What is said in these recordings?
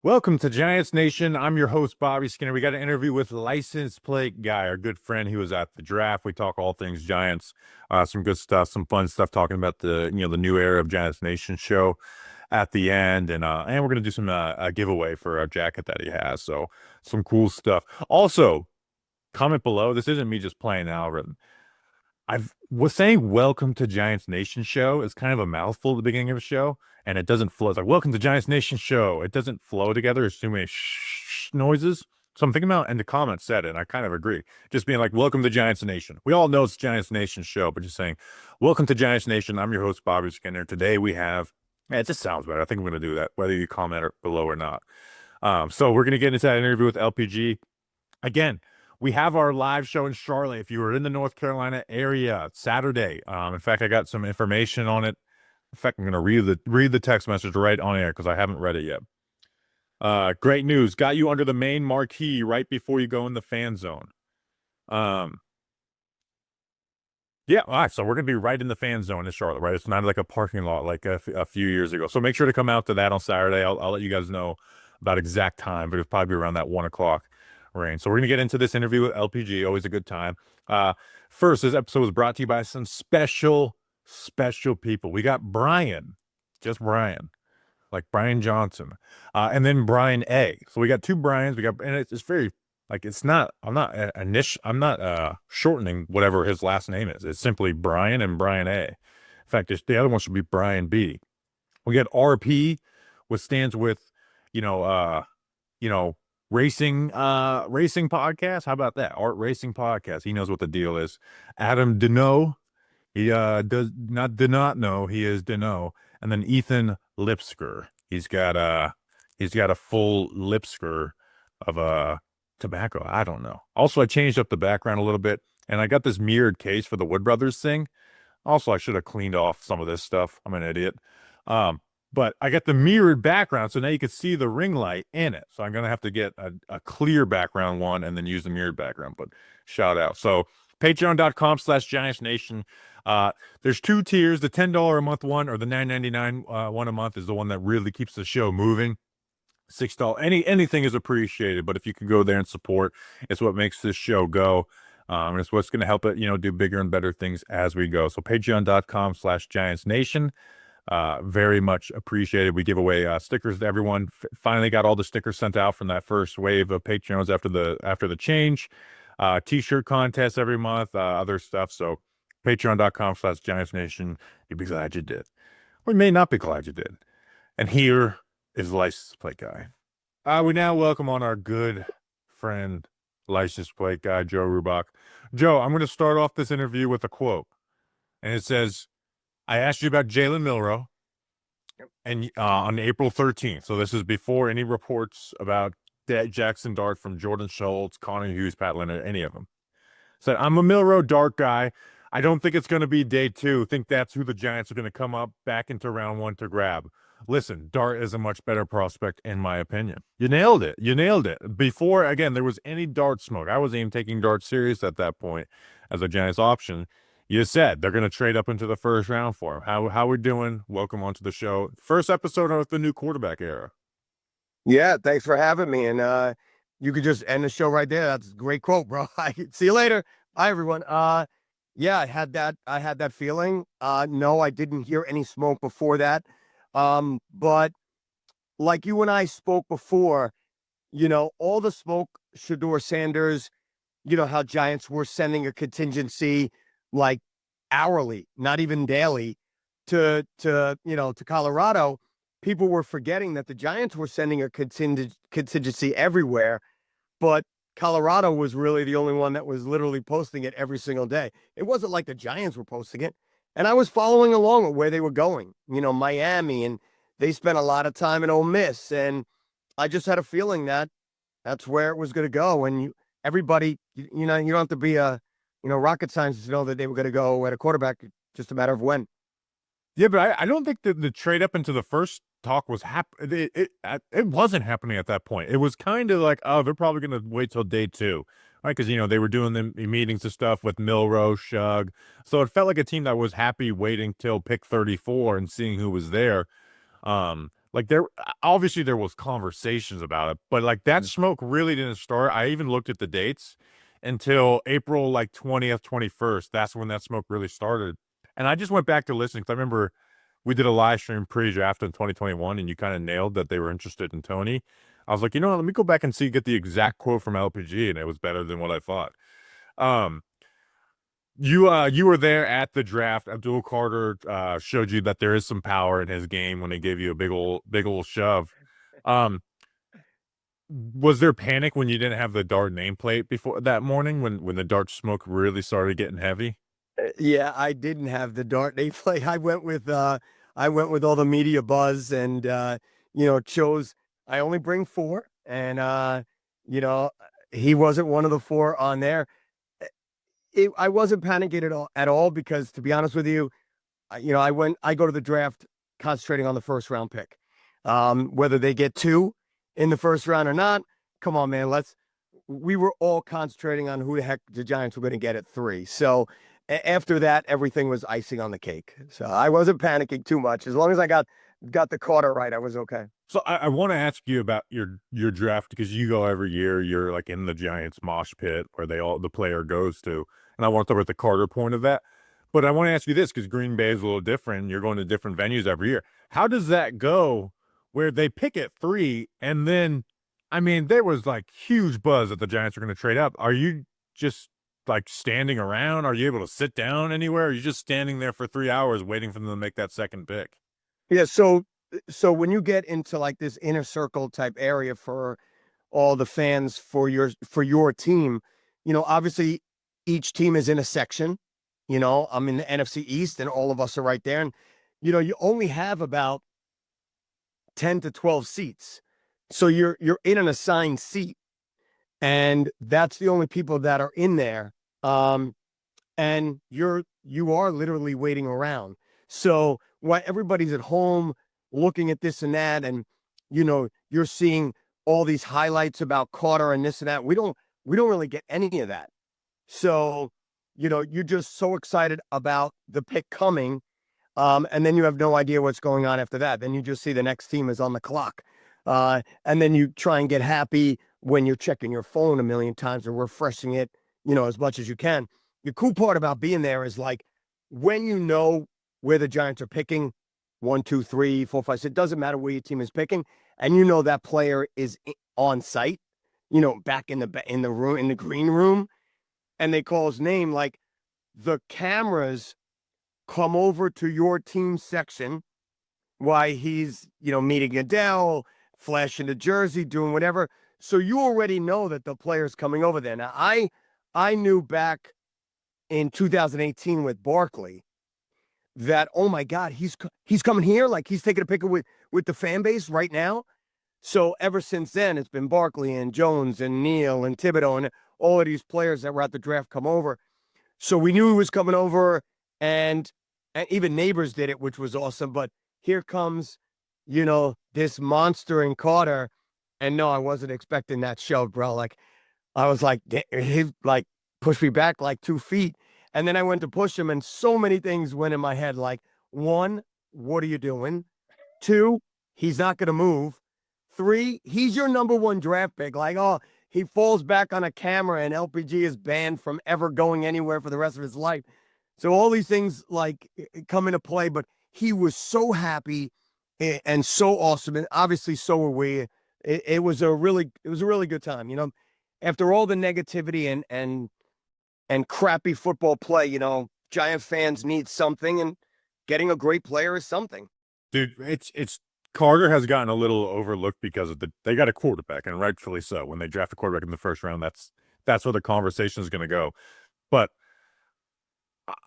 Welcome to Giants Nation. I'm your host, Bobby Skinner. We got an interview with License Plate Guy, our good friend. He was at the draft. We talk all things Giants, some good stuff, some fun stuff, talking about the new era of Giants Nation show at the end, and we're gonna do some a giveaway for a jacket that he has. So some cool stuff. Also, comment below. This isn't me just playing an algorithm. I was saying welcome to Giants Nation show is kind of a mouthful at the beginning of a show, and it doesn't flow. It's like welcome to Giants Nation show. It doesn't flow together. There's too many noises. So I'm thinking about, and the comments said it, and I kind of agree. Just being like, welcome to Giants Nation. We all know it's Giants Nation show, but just saying, welcome to Giants Nation. I'm your host, Bobby Skinner. Today we have, it just sounds better. I think we're going to do that, whether you comment below or not. So we're going to get into that interview with LPG. Again, we have our live show in Charlotte. If you were in the North Carolina area, Saturday. In fact, I got some information on it. In fact, I'm going to read the text message right on air because I haven't read it yet. Great news. Got you under the main marquee right before you go in the fan zone. Yeah, all right, so we're going to be right in the fan zone in Charlotte, right? It's not like a parking lot like a few years ago. So make sure to come out to that on Saturday. I'll let you guys know about exact time, but it'll probably be around that 1 o'clock range. So we're going to get into this interview with LPG. Always a good time. First, this episode was brought to you by some special people. We got Brian, just Brian, like Brian Johnson, and then Brian A. So we got two Brians. And it's very like it's not. I'm not shortening whatever his last name is. It's simply Brian and Brian A. In fact, the other one should be Brian B. We got RP, which stands with, you know, racing podcast. How about that? Art Racing Podcast. He knows what the deal is. Adam Deneau. He did not know he is Deneau. And then Ethan Lipsker. He's got a full Lipsker of tobacco. I don't know. Also, I changed up the background a little bit, and I got this mirrored case for the Wood Brothers thing. Also, I should have cleaned off some of this stuff. I'm an idiot. But I got the mirrored background, so now you can see the ring light in it. So I'm going to have to get a clear background one and then use the mirrored background. But shout out. So patreon.com/Giants Nation. There's two tiers. The $10 a month one or the $9.99 one a month is the one that really keeps the show moving. $6. Anything is appreciated, but if you can go there and support, it's what makes this show go. And it's what's going to help it, do bigger and better things as we go. So patreon.com/Giants Nation. Very much appreciated. We give away stickers to everyone. Finally got all the stickers sent out from that first wave of Patreons after the change. T-shirt contests every month, other stuff. So patreon.com/Giants Nation. You'd be glad you did. Or you may not be glad you did. And here is License Plate Guy. We now welcome on our good friend, License Plate Guy, Joe Rubach. Joe, I'm going to start off this interview with a quote. And it says, I asked you about Jalen Milroe and on April 13th. So this is before any reports about Jaxson Dart from Jordan Schultz, Connor Hughes, Pat Leonard, any of them. Said, I'm a Milroe Dart guy. I don't think it's going to be day two. Think that's who the Giants are going to come up back into round one to grab. Listen, Dart is a much better prospect, in my opinion. You nailed it. Before, again, there was any Dart smoke. I wasn't even taking Dart serious at that point as a Giants option. You said they're going to trade up into the first round for him. How we doing? Welcome onto the show. First episode of the new quarterback era. Yeah, thanks for having me. And you could just end the show right there. That's a great quote, bro. See you later. Bye, everyone. Yeah, I had that feeling. No, I didn't hear any smoke before that. But like you and I spoke before, all the smoke, Shedeur Sanders, how Giants were sending a contingency like hourly, not even daily, to Colorado. People were forgetting that the Giants were sending a contingency everywhere, but Colorado was really the only one that was literally posting it every single day. It wasn't like the Giants were posting it. And I was following along with where they were going, Miami, and they spent a lot of time in Ole Miss. And I just had a feeling that that's where it was going to go. And everybody, you don't have to be a, rocket scientist to know that they were going to go at a quarterback, just a matter of when. Yeah, but I don't think that the trade up into the first talk was happening. It wasn't happening at that point. It was kind of like, oh, they're probably going to wait till day two, right? Because, they were doing the meetings and stuff with Milroe, Shug. So it felt like a team that was happy waiting till pick 34 and seeing who was there. like there obviously there was conversations about it, but like that smoke really didn't start. I even looked at the dates until April like 20th, 21st. That's when that smoke really started. And I just went back to listening because I remember we did a live stream pre-draft in 2021 and you kind of nailed that they were interested in Tony. I was like, you know what, let me go back and see, get the exact quote from LPG, and it was better than what I thought. Um, you were there at the draft. Abdul Carter showed you that there is some power in his game when they gave you a big old shove. Um, was there panic when you didn't have the Dart nameplate before that morning when the Dart smoke really started getting heavy? Yeah, I didn't have the Dart nameplate. I went with all the media buzz and chose I only bring four and you know, he wasn't one of the four on there. I wasn't panicking at all because to be honest with you, I go to the draft concentrating on the first round pick. Whether they get two in the first round or not, come on, man. We were all concentrating on who the heck the Giants were going to get at three. So after that, everything was icing on the cake. So I wasn't panicking too much. As long as I got the quarter right, I was okay. So I want to ask you about your draft because you go every year. You're like in the Giants mosh pit where the player goes to, and I want to talk about the Carter point of that. But I want to ask you this because Green Bay is a little different. You're going to different venues every year. How does that go? Where they pick at three, and then, I mean, there was like huge buzz that the Giants are going to trade up. Are you just like standing around? Are you able to sit down anywhere? Are you just standing there for 3 hours waiting for them to make that second pick? Yeah. So when you get into like this inner circle type area for all the fans for your team, obviously each team is in a section. I'm in the NFC East and all of us are right there. And, you only have about 10 to 12 seats. So you're in an assigned seat and that's the only people that are in there. And you are literally waiting around. So while everybody's at home looking at this and that, and you're seeing all these highlights about Carter and this and that, we don't really get any of that. So, you're just so excited about the pick coming. And then you have no idea what's going on after that. Then you just see the next team is on the clock. And then you try and get happy when you're checking your phone a million times or refreshing it, as much as you can. The cool part about being there is like when you know where the Giants are picking 1, 2, 3, 4, 5, 6, it doesn't matter where your team is picking, and that player is on site, back in the room, in the green room, and they call his name, like the cameras come over to your team section while he's, meeting Adele, flashing the jersey, doing whatever. So you already know that the player's coming over there. Now, I knew back in 2018 with Barkley that, oh my God, he's coming here, like he's taking a picture with the fan base right now. So ever since then, it's been Barkley and Jones and Neal and Thibodeau and all of these players that were at the draft come over. So we knew he was coming over, and even neighbors did it, which was awesome. But here comes, this monster in Carter, and no, I wasn't expecting that shove, bro. Like I was like, he like pushed me back like 2 feet, and then I went to push him, and so many things went in my head. Like, one, what are you doing? Two, he's not going to move. Three, he's your number one draft pick. Like, oh, he falls back on a camera and LPG is banned from ever going anywhere for the rest of his life. So all these things like come into play, but he was so happy and so awesome. And obviously so were we. It was a really good time. After all the negativity and crappy football play, Giant fans need something, and getting a great player is something. Dude, it's Carter has gotten a little overlooked because they got a quarterback, and rightfully so. When they draft a quarterback in the first round, that's where the conversation is going to go. But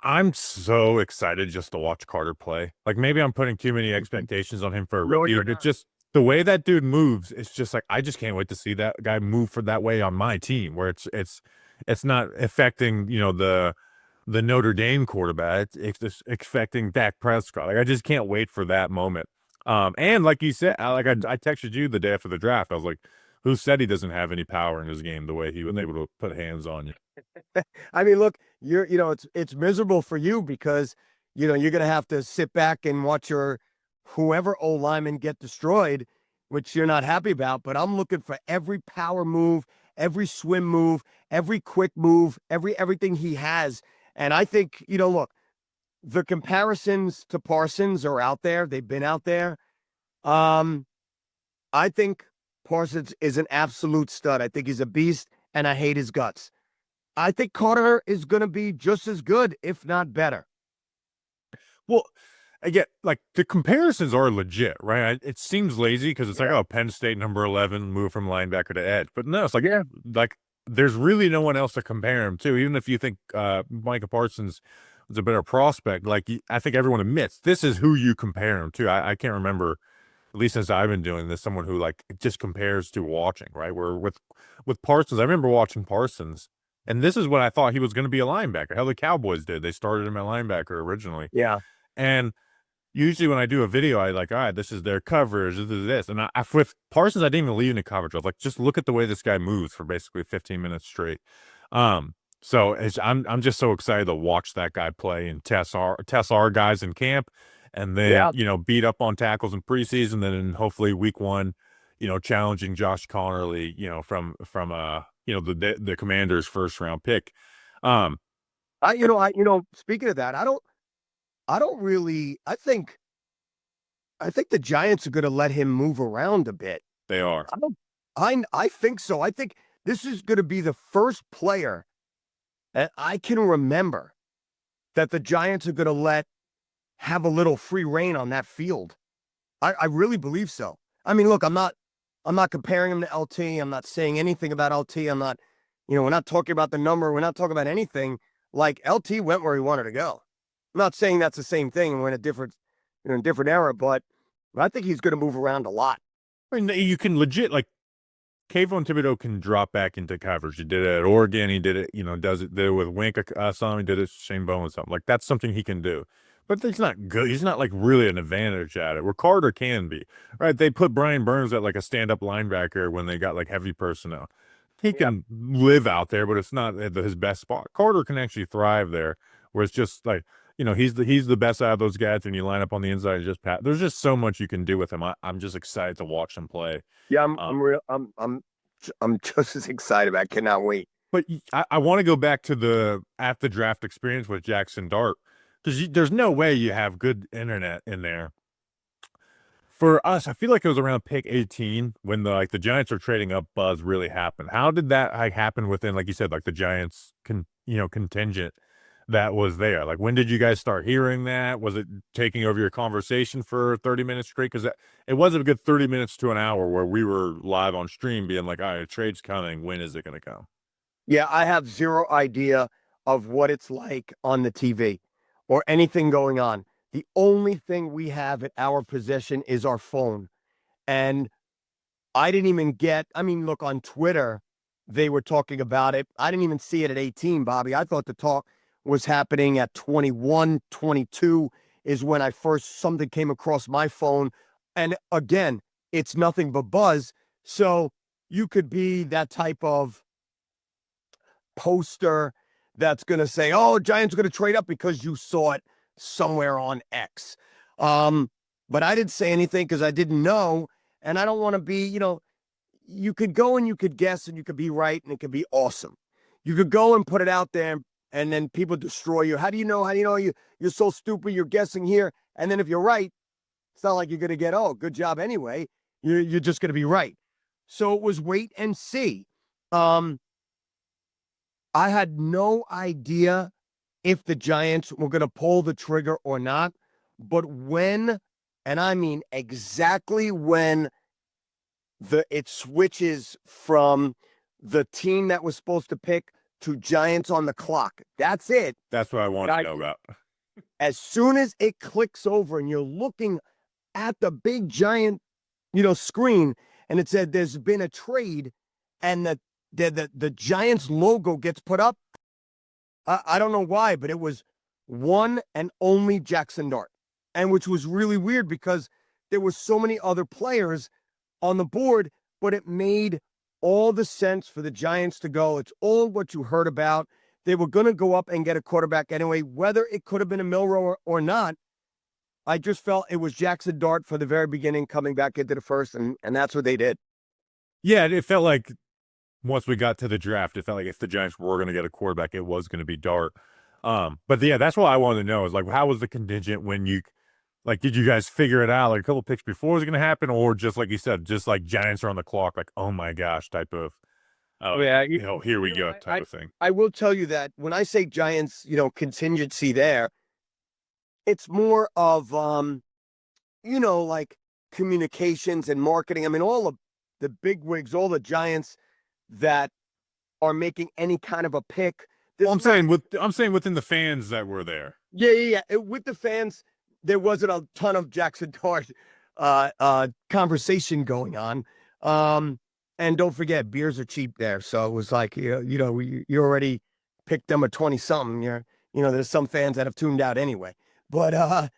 I'm so excited just to watch Carter play. Like maybe I'm putting too many expectations on him for a No, rookie. you're It's not. just the way that dude moves. It's just like I just can't wait to see that guy move for that way on my team, where it's not affecting the Notre Dame quarterback. It's just affecting Dak Prescott. Like I just can't wait for that moment. And like you said, I texted you the day after the draft. I was like, "Who said he doesn't have any power in his game? The way he was able to put hands on you." I mean, look, it's miserable for you because, you're going to have to sit back and watch whoever O linemen get destroyed, which you're not happy about, but I'm looking for every power move, every swim move, every quick move, everything he has. And I think, look, the comparisons to Parsons are out there. They've been out there. Um, I think Parsons is an absolute stud. I think he's a beast, and I hate his guts. I think Carter is going to be just as good, if not better. Well, again, like the comparisons are legit, right? It seems lazy because it's like, Yeah. oh, Penn State number 11 move from linebacker to edge, but no, it's like, yeah, like there's really no one else to compare him to. Even if you think Micah Parsons was a better prospect, like I think everyone admits this is who you compare him to. I can't remember, at least since I've been doing this, someone who like just compares to watching, right? Where with Parsons, I remember watching Parsons, and this is what I thought he was going to be a linebacker. How the Cowboys did. They started him at linebacker originally. Yeah. And usually when I do a video, I like, all right, this is their coverage, this is this. And with Parsons, I didn't even leave in the coverage. I was like, just look at the way this guy moves for basically 15 minutes straight. So I'm just so excited to watch that guy play and test our guys in camp, and then Yeah. beat up on tackles in preseason, then hopefully week one, challenging Josh Connerly, from the Commanders' first round pick. Speaking of that, I don't really, I think the Giants are going to let him move around a bit. They are. I think so. I think this is going to be the first player that I can remember that the Giants are going to let have a little free reign on that field. I really believe so. I mean, look, I'm not comparing him to LT. I'm not saying anything about LT. I'm not, we're not talking about the number. We're not talking about anything. Like LT went where he wanted to go. I'm not saying that's the same thing. We're in a different era, but I think he's going to move around a lot. I mean, you can legit like Kayvon Thibodeau can drop back into coverage. He did it at Oregon. He did it, did it with Wink. Some he did it with Shane Bowen. Something like that's something he can do. But he's not good. He's not like really an advantage at it. Where Carter can be, right? They put Brian Burns at like a stand-up linebacker when they got like heavy personnel. He can live out there, but it's not his best spot. Carter can actually thrive there, where it's just like he's the best out of those guys, and you line up on the inside and just pat. There's just so much you can do with him. I'm just excited to watch him play. Yeah, I'm just as excited. I cannot wait. But I want to go back to the after draft experience with Jaxson Dart, because there's no way you have good internet in there. For us, I feel like it was around pick 18 when the Giants are trading up buzz really happened. How did that happen within, like you said, like the Giants contingent that was there? Like, when did you guys start hearing that? Was it taking over your conversation for 30 minutes straight? Because it was a good 30 minutes to an hour where we were live on stream being like, all right, a trade's coming. When is it going to come? Yeah, I have zero idea of what it's like on the TV or anything going on. The only thing we have at our possession is our phone. And I didn't even look, on Twitter, they were talking about it. I didn't even see it at 18, Bobby. I thought the talk was happening at 21, 22 is when something came across my phone. And again, it's nothing but buzz. So you could be that type of poster that's going to say, oh, Giants are going to trade up because you saw it somewhere on X. But I didn't say anything because I didn't know. And I don't want to be, you could go and you could guess and you could be right and it could be awesome. You could go and put it out there and then people destroy you. How do you know? You're so stupid. You're guessing here. And then if you're right, it's not like you're going to get, oh, good job anyway. You're just going to be right. So it was wait and see. I had no idea if the Giants were going to pull the trigger or not. But when, and I mean exactly when it switches from the team that was supposed to pick to Giants on the clock. That's it. That's what I want to know about. As soon as it clicks over and you're looking at the big giant, screen, and it said there's been a trade, and the Giants logo gets put up. I don't know why, but it was one and only Jaxson Dart, and which was really weird because there were so many other players on the board, but it made all the sense for the Giants to go. It's all what you heard about. They were going to go up and get a quarterback anyway, whether it could have been a Milroe or not. I just felt it was Jaxson Dart for the very beginning, coming back into the first, and that's what they did. Yeah, it felt like once we got to the draft, it felt like if the Giants were going to get a quarterback, it was going to be Dart. But yeah, that's what I wanted to know is like, how was the contingent when you, like, did you guys figure it out like a couple picks before it was going to happen, or just like you said, just like Giants are on the clock, like, oh my gosh, type of, Oh, yeah, here we you know, go, type of thing. I will tell you that when I say Giants, contingency there, it's more of like communications and marketing. I mean, all of the big wigs, all the Giants that are making any kind of a pick. Well, I'm saying within the fans that were there. Yeah. With the fans, there wasn't a ton of Jaxson Dart conversation going on. And don't forget, beers are cheap there, so it was like you already picked them a 20 something. There's some fans that have tuned out anyway, but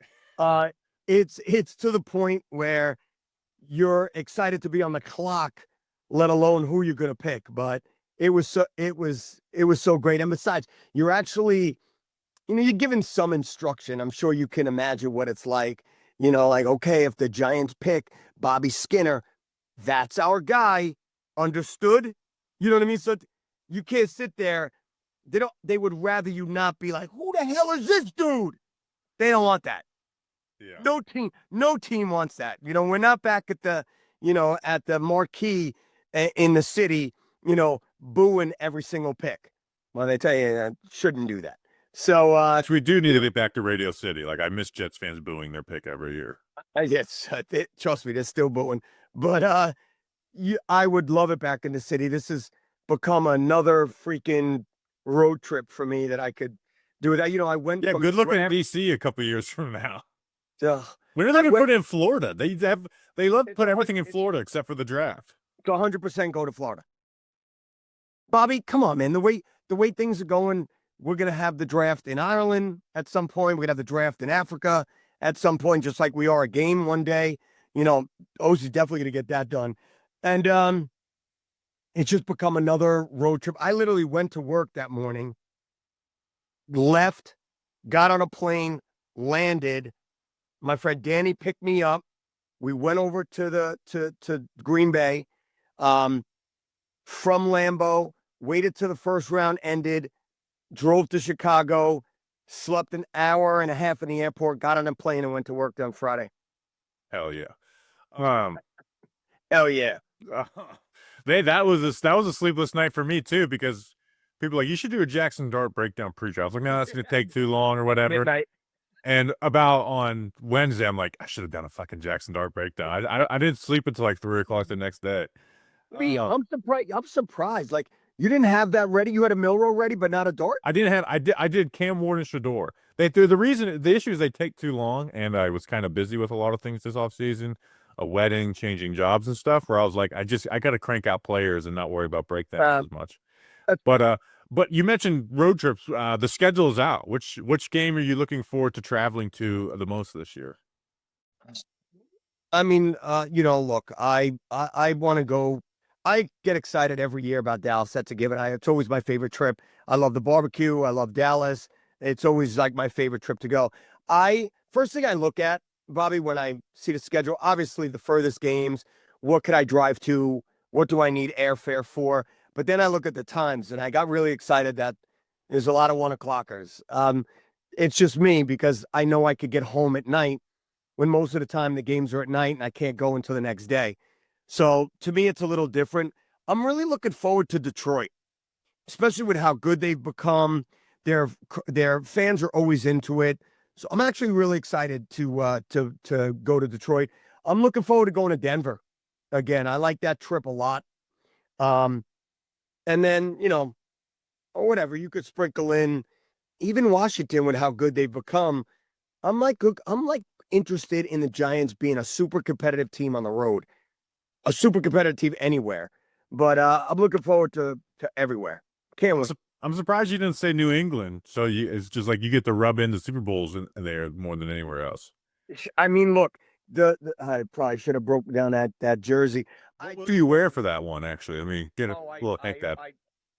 it's to the point where you're excited to be on the clock, let alone who you're going to pick. But it was so great, and besides, you're actually you're given some instruction. I'm sure you can imagine what it's like. Like, okay, if the Giants pick Bobby Skinner, that's our guy. Understood? You know what I mean? So you can't sit there. They would rather you not be like, who the hell is this dude? They don't want that. Yeah. No team wants that. We're not back at the marquee in the city, booing every single pick. Well, they tell you shouldn't do that. So we do need to get back to Radio City. Like, I miss Jets fans booing their pick every year. Trust me, they're still booing. But I would love it back in the city. This has become another freaking road trip for me that I could do that. I went. Yeah, good looking at DC a couple years from now. When are they going to put it in Florida? They love to put everything in Florida except for the draft. 100% go to Florida. Bobby, come on, man. The way things are going, we're going to have the draft in Ireland at some point. We're going to have the draft in Africa at some point, just like we are a game one day. O's definitely going to get that done. And it's just become another road trip. I literally went to work that morning, left, got on a plane, landed. My friend Danny picked me up. We went over to Green Bay, from Lambeau, waited till the first round ended, drove to Chicago, slept an hour and a half in the airport, got on a plane, and went to work on Friday. Hell yeah. Hell yeah. That was a sleepless night for me too, because people are like, you should do a Jaxson Dart breakdown pre-draft. I was like, no, that's gonna take too long or whatever. Midnight. And about on Wednesday, I'm like, I should have done a fucking Jaxson Dart breakdown. I didn't sleep until like 3:00 the next day. I'm surprised. I'm surprised. Like, you didn't have that ready. You had a Milrow ready, but not a Dart. I did Cam Ward and Shador. The issue is they take too long, and I was kind of busy with a lot of things this offseason, a wedding, changing jobs and stuff, where I was like, I got to crank out players and not worry about breakdowns as much. But you mentioned road trips. The schedule is out. Which game are you looking forward to traveling to the most this year? I mean, look, I want to go. I get excited every year about Dallas. That's a given. It's always my favorite trip. I love the barbecue. I love Dallas. It's always like my favorite trip to go. First thing I look at, Bobby, when I see the schedule, obviously the furthest games. What could I drive to? What do I need airfare for? But then I look at the times, and I got really excited that there's a lot of 1:00ers. It's just me because I know I could get home at night when most of the time the games are at night and I can't go until the next day. So to me, it's a little different. I'm really looking forward to Detroit, especially with how good they've become. Their fans are always into it. So I'm actually really excited to go to Detroit. I'm looking forward to going to Denver again. I like that trip a lot. And then, or whatever, you could sprinkle in even Washington with how good they've become. I'm like interested in the Giants being a super competitive team on the road, a super competitive team anywhere. But I'm looking forward to everywhere. Can't wait. I'm surprised you didn't say New England. So it's just like you get to rub in the Super Bowls in there more than anywhere else. I mean, look, I probably should have broken down that jersey. What do you wear for that one? Actually, I mean, I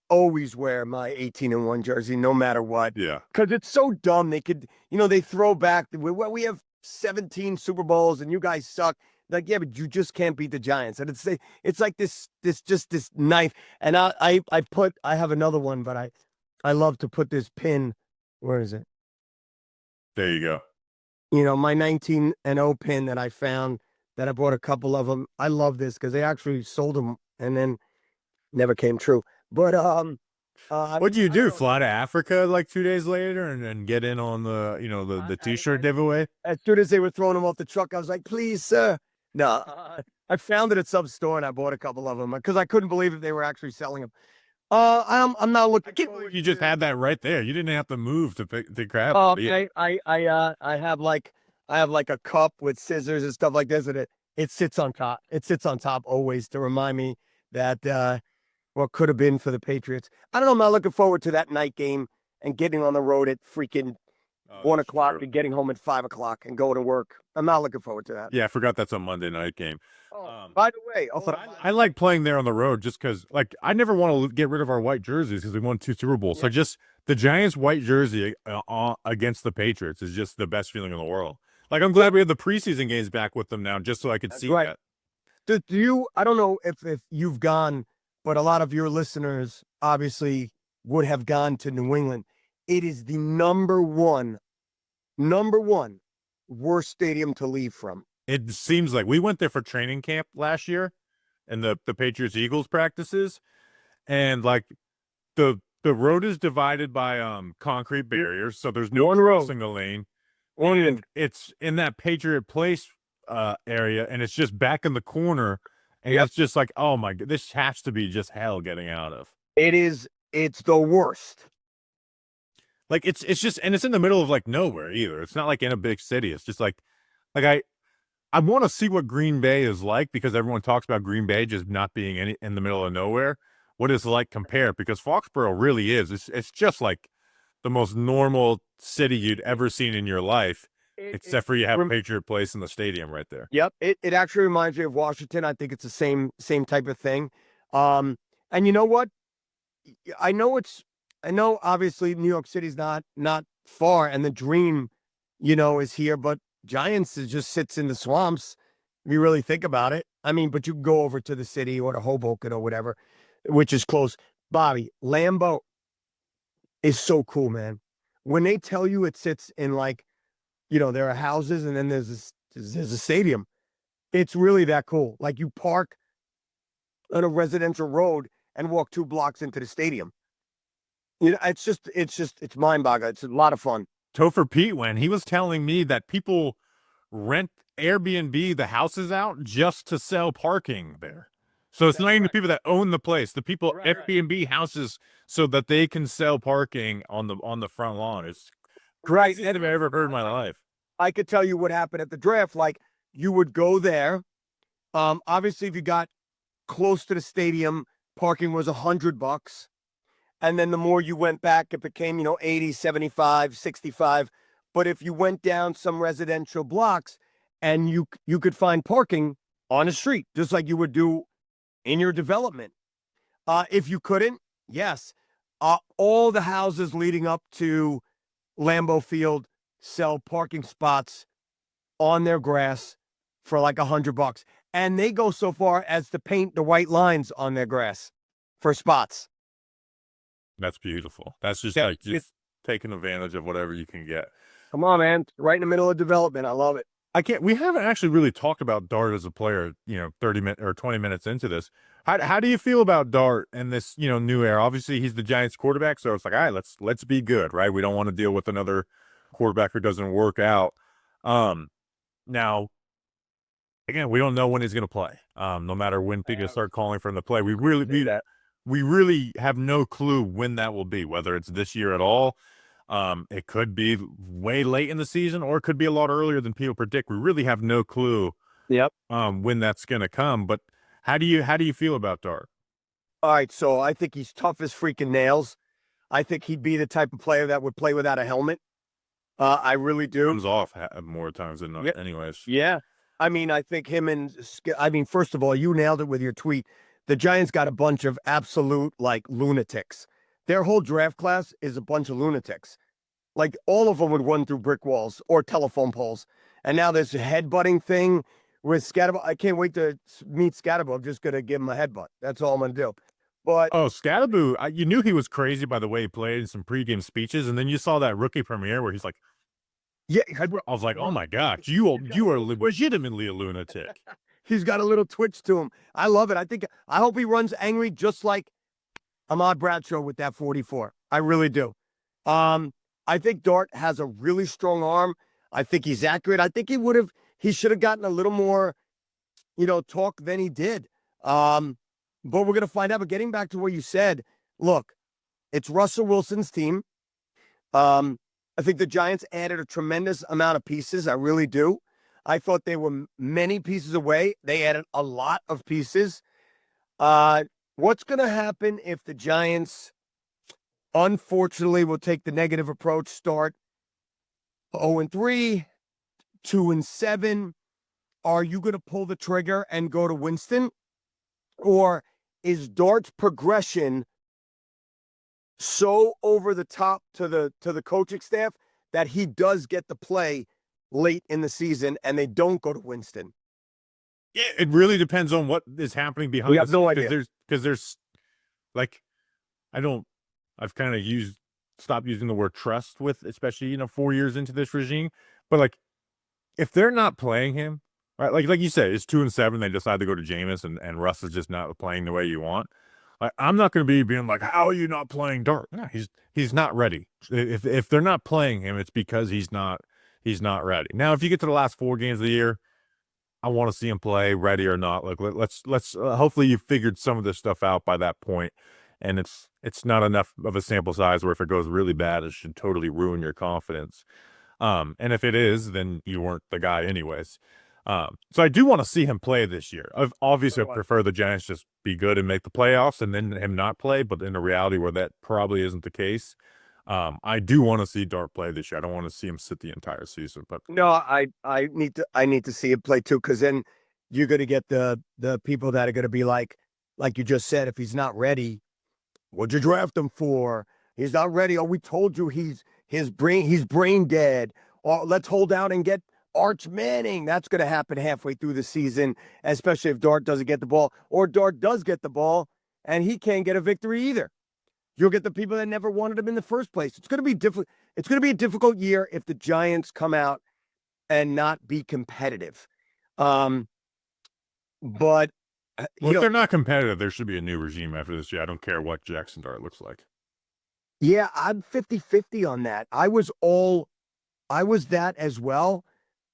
always wear my 18-1 jersey, no matter what. Yeah, because it's so dumb. They could, they throw back. We have 17 Super Bowls and you guys suck. Like, yeah, but you just can't beat the Giants. And it's like this knife. And I have another one, but I love to put this pin. Where is it? There you go. You know, my 19-0 pin that I found that I bought a couple of them. I love this because they actually sold them and then never came true. But What do you I don't do? know. Fly to Africa like 2 days later and get in on the the T-shirt giveaway? As soon as they were throwing them off the truck, I was like, "Please, sir." No, I found it at some store and I bought a couple of them because I couldn't believe that they were actually selling them. I'm not I looking. can't believe you just had that right there. You didn't have to move to grab it. Yeah. Okay. I have like a cup with scissors and stuff like this, and it sits on top. It sits on top always to remind me that what could have been for the Patriots. I don't know. I'm not looking forward to that night game and getting on the road at freaking Oh, 1 o'clock true. and getting home at 5 o'clock and going to work. I'm not looking forward to that. Yeah, I forgot that's a Monday night game. By the way, I like playing there on the road just because, like, I never want to get rid of our white jerseys because we won 2 Super Bowls. So Yeah. just the Giants' white jersey against the Patriots is just the best feeling in the world. Like, I'm glad we have the preseason games back with them now, just so I could see right. that. Do you? I don't know if you've gone, but a lot of your listeners obviously would have gone to New England. It is the number one worst stadium to leave from. It seems like we went there for training camp last year, and the Patriots Eagles practices, and like the road is divided by concrete barriers, so there's no One road. crossing the lane. One And it's in that Patriot Place area, and it's just back in the corner, and Yep. it's just like, oh my god, this has to be just hell getting out of. It is. It's the worst. Like it's just, and it's in the middle of like nowhere either. It's not like in a big city. It's just like I want to see what Green Bay is like because everyone talks about Green Bay just not being in the middle of nowhere. What it's like compared, because Foxborough really is. It's just like the most normal city you'd ever seen in your life, except for you have Patriot Place in the stadium right there. Yep. It actually reminds me of Washington. I think it's the same type of thing. And you know what? I know obviously New York City's not far and the dream, is here, but Giants just sits in the swamps. If you really think about it. I mean, but you can go over to the city or to Hoboken or whatever, which is close. Bobby, Lambeau is so cool, man. When they tell you it sits in like, there are houses and then there's a stadium. It's really that cool. Like you park on a residential road and walk 2 blocks into the stadium. It's mind-boggling. It's a lot of fun. Topher Pete went. He was telling me that people rent Airbnb the houses out just to sell parking there. So it's not even the people that own the place. The people Airbnb houses so that they can sell parking on the front lawn. It's crazy I've ever heard in my life. I could tell you what happened at the draft. Like you would go there. Obviously, if you got close to the stadium, parking was $100. And then the more you went back, it became, 80, 75, 65. But if you went down some residential blocks and you could find parking on the street, just like you would do in your development. If you couldn't, yes. All the houses leading up to Lambeau Field sell parking spots on their grass for like $100. And they go so far as to paint the white lines on their grass for spots. That's beautiful. That's just like just taking advantage of whatever you can get. Come on, man. Right in the middle of development. I love it. We haven't actually really talked about Dart as a player, 30 minutes or 20 minutes into this. How do you feel about Dart and this, new era? Obviously he's the Giants quarterback. So it's like, all right, let's be good, right? We don't want to deal with another quarterback who doesn't work out. Now, again, we don't know when he's going to play. No matter when people start calling for him to play, we really have no clue when that will be, whether it's this year at all. It could be way late in the season, or it could be a lot earlier than people predict. We really have no clue. Yep. When that's going to come. But how do you feel about Dart? All right, so I think he's tough as freaking nails. I think he'd be the type of player that would play without a helmet. I really do. Comes off more times than not, anyways. Yeah. I mean, I think first of all, you nailed it with your tweet. The Giants got a bunch of absolute, lunatics. Their whole draft class is a bunch of lunatics. Like, all of them would run through brick walls or telephone poles. And now this headbutting thing with Skattebo. I can't wait to meet Skattebo. I'm just gonna give him a headbutt. That's all I'm gonna do. But Oh, Skattebo, you knew he was crazy by the way he played in some pregame speeches, and then you saw that rookie premiere where he's like, yeah, I was like, oh my gosh, you are legitimately a lunatic. he's got a little twitch to him. I love it. I hope he runs angry just like Ahmad Bradshaw with that 44. I really do. I think Dart has a really strong arm. I think he's accurate. I think he should have gotten a little more, talk than he did. But we're gonna find out. But getting back to what you said, look, it's Russell Wilson's team. I think the Giants added a tremendous amount of pieces. I really do. I thought they were many pieces away. They added a lot of pieces. What's going to happen if the Giants, unfortunately, will take the negative approach, start 0-3, 2-7? Are you going to pull the trigger and go to Winston? Or is Dart's progression so over the top to the coaching staff that he does get the play late in the season and they don't go to Winston? Yeah, it really depends on what is happening behind. We have no idea. Because there's like, I've kind of stopped using the word trust with, especially 4 years into this regime. But like, if they're not playing him, right? Like you said, it's 2-7. They decide to go to Jameis, and Russ is just not playing the way you want. I'm not going to be being like, how are you not playing Dart? No, he's not ready. If they're not playing him, it's because he's not ready. Now, if you get to the last 4 games of the year, I want to see him play, ready or not. Like let's hopefully you figured some of this stuff out by that point, and it's not enough of a sample size where if it goes really bad, it should totally ruin your confidence. And if it is, then you weren't the guy anyways. So I do want to see him play this year. Obviously, I prefer the Giants just be good and make the playoffs and then him not play, but in a reality where that probably isn't the case, I do want to see Dart play this year. I don't want to see him sit the entire season. But no, I need to see him play too, because then you're going to get the people that are going to be like you just said, if he's not ready, what'd you draft him for? He's not ready. Oh, we told you he's brain dead. Or let's hold out and get Arch Manning. That's going to happen halfway through the season, especially if Dart doesn't get the ball, or Dart does get the ball and he can't get a victory either. You'll get the people that never wanted him in the first place. It's going to be difficult. It's going to be a difficult year if the Giants come out and not be competitive. But if they're not competitive, there should be a new regime after this year. I don't care what Jaxson Dart looks like. Yeah, I'm 50-50 on that. I was that as well,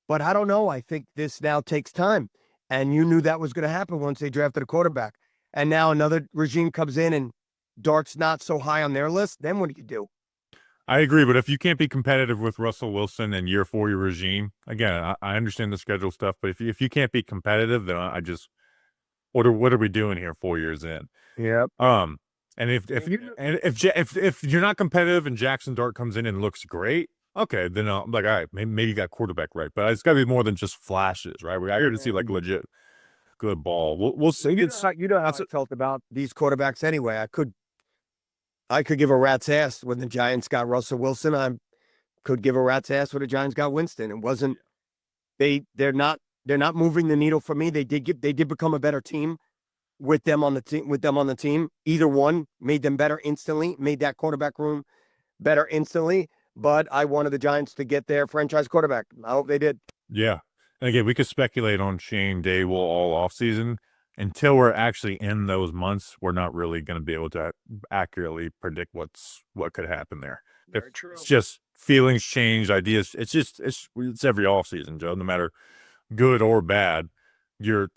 but I don't know. I think this now takes time. And you knew that was going to happen once they drafted a quarterback. And now another regime comes in and Dart's not so high on their list. Then what do you do? I agree, but if you can't be competitive with Russell Wilson and year 4 your regime, again, I understand the schedule stuff, but if you can't be competitive, then I just what are we doing here 4 years in? Yep. And if you're not competitive and Jaxson Dart comes in and looks great, okay, then I'm like, all right, maybe you got quarterback right, but it's got to be more than just flashes, right? I got to see like legit good ball. We'll see. You know how I felt about these quarterbacks anyway. I could give a rat's ass when the Giants got Russell Wilson. I could give a rat's ass when the Giants got Winston. It wasn't they're not moving the needle for me. They did become a better team with them on the team. Either one made them better instantly, made that quarterback room better instantly. But I wanted the Giants to get their franchise quarterback. I hope they did. Yeah. And again, we could speculate on Shane Dayball all offseason. Until we're actually in those months, we're not really going to be able to accurately predict what could happen there. Very true. It's just feelings change, ideas. It's every offseason, Joe. No matter good or bad, you're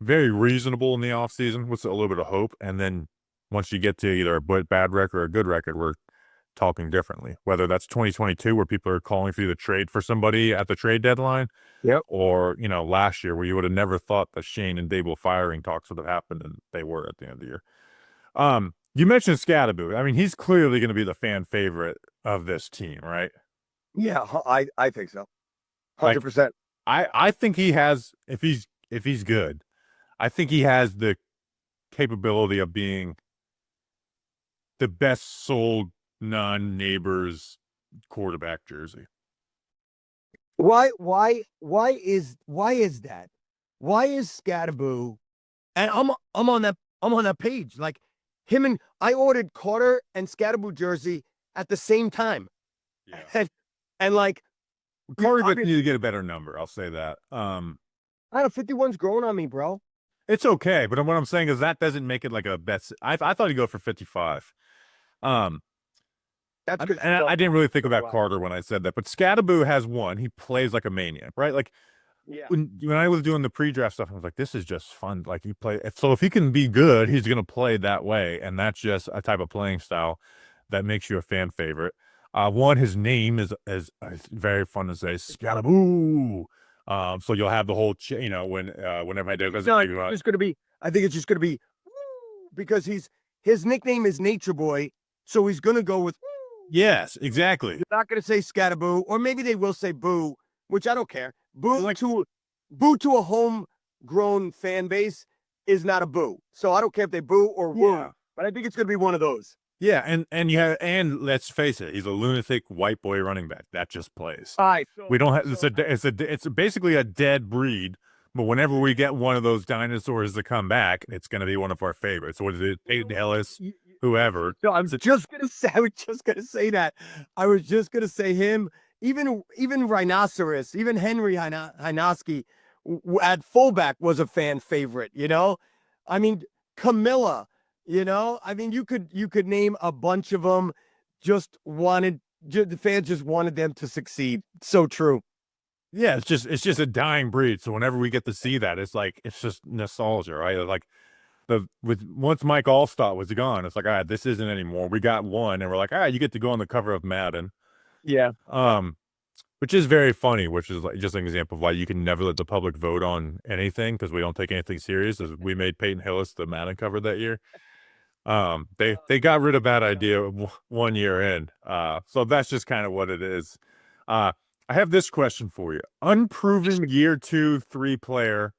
very reasonable in the offseason with a little bit of hope. And then once you get to either a bad record or a good record, we're talking differently. Whether that's 2022 where people are calling for you to trade for somebody at the trade deadline, yep, or last year where you would have never thought that Shane and Dayball firing talks would have happened, and they were at the end of the year. You mentioned Skattebo. I mean, he's clearly going to be the fan favorite of this team, right? Yeah, I think so. 100%. I think he has, if he's good, I think he has the capability of being the best sold non-neighbors quarterback jersey. Why is that? Why is Skattebo? And I'm on that page. Like him and I ordered Carter and Skattebo jersey at the same time. Yeah. And like Corey I would mean, need to get a better number. I'll say that. I don't know, 51's growing on me, bro. It's okay, but what I'm saying is that doesn't make it like a best. I thought he'd go for 55. Um, That's because and I didn't really think about Carter when I said that, but Skattebo has one. He plays like a maniac, right? Like Yeah. when I was doing the pre-draft stuff, I was like, this is just fun. Like he play. So if he can be good, he's gonna play that way, and that's just a type of playing style that makes you a fan favorite. One, his name is very fun to say, Skattebo. So you'll have the whole, whenever I do, No, it's just gonna be. I think it's just gonna be because his nickname is Nature Boy, so he's gonna go with. yes, exactly. You're not gonna say Skattebo, or maybe they will say Boo, which I don't care. Like, Boo to a homegrown fan base is not a boo. So I don't care if they boo or woo, yeah. but I think it's gonna be one of those. Yeah, and let's face it, he's a lunatic white boy running back that just plays. All right. We So don't have so it's basically a dead breed, but whenever we get one of those dinosaurs to come back, it's going to be one of our favorites. What is it? Peyton Ellis, whoever. No, I was just gonna say. I was just gonna say that. I was just gonna say him. Even Rhinoceros, even Henry Hinoski at fullback was a fan favorite. I mean Camilla. I mean you could name a bunch of them. The fans just wanted them to succeed. So true. Yeah, it's just a dying breed. So whenever we get to see that, it's just nostalgia, right? Like the with once Mike Allstott was gone, it's like, all right, this isn't anymore. We got one, and we're like, all right, you get to go on the cover of Madden. Yeah. Which is very funny, which is like just an example of why you can never let the public vote on anything because we don't take anything serious. As we made Peyton Hillis the Madden cover that year. They got rid of that idea 1 year in. So that's just kind of what it is. I have this question for you: unproven year 2, 3 player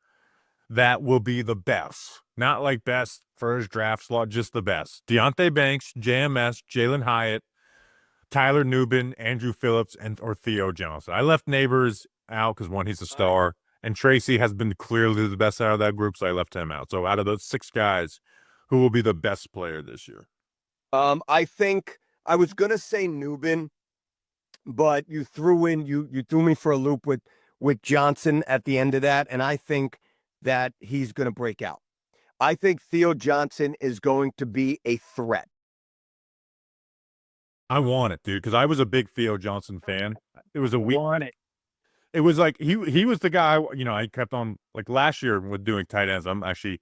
that will be the best, not like best first draft slot, just the best. Deontay Banks, JMS, Jalen Hyatt, Tyler Nubin, Andrew Phillips, or Theo Johnson. I left Neighbors out because one, he's a star, and Tracy has been clearly the best out of that group, so I left him out. So out of those 6 guys, who will be the best player this year? I think I was gonna say Nubin, but you threw me for a loop with Johnson at the end of that, and I think that he's gonna break out. I think Theo Johnson is going to be a threat. I want it, dude, because I was a big Theo Johnson fan. It was a week. Want it. It was like he was the guy. I kept on like last year with doing tight ends. I'm actually,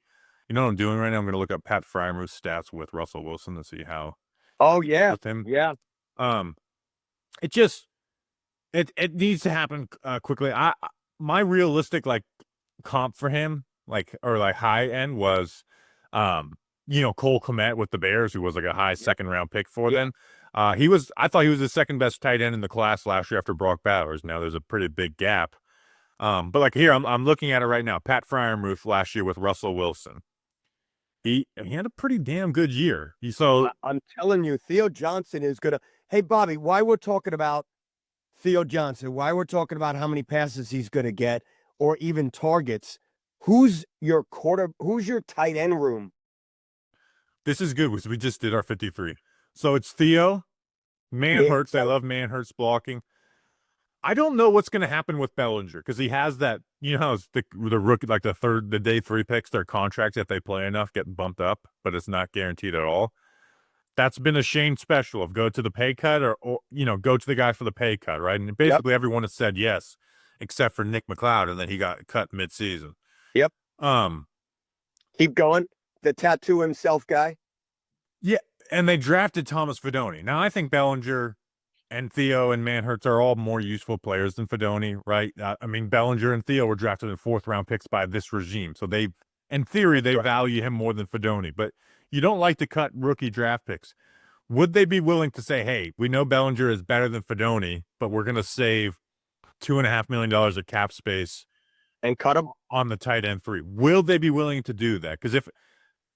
what I'm doing right now. I'm going to look up Pat Fryermuth's stats with Russell Wilson to see how Oh yeah, with him. yeah. Um, it just it needs to happen quickly. My realistic like comp for him, like or like high end was, Cole Kmet with the Bears, who was like a high second round pick for them. I thought he was the second best tight end in the class last year after Brock Bowers. Now there's a pretty big gap. But like here, I'm looking at it right now. Pat Fryermuth last year with Russell Wilson. He had a pretty damn good year. I'm telling you, Theo Johnson is gonna. Hey Bobby, why we're talking about Theo Johnson? Why we're talking about how many passes he's gonna get, or even targets? Who's your tight end room? This is good because we just did our 53. So it's Theo, Man Hurts. I love Man Hurts blocking. I don't know what's going to happen with Bellinger because he has that, how the rookie, like the day 3 picks, their contracts, if they play enough, get bumped up, but it's not guaranteed at all. That's been a Shane special of go to the pay cut or go to the guy for the pay cut, right? And basically everyone has said yes, except for Nick McLeod, and then he got cut midseason. Yep. Um, Keep going. The tattoo himself guy. Yeah, and they drafted Thomas Fidone. Now I think Bellinger and Theo and Manhurts are all more useful players than Fidone, right? I mean, Bellinger and Theo were drafted in 4th-round picks by this regime, so in theory, they value him more than Fidone. But you don't like to cut rookie draft picks. Would they be willing to say, "Hey, we know Bellinger is better than Fidone, but we're going to save $2.5 million of cap space and cut him on the tight end 3"? Will they be willing to do that? Because if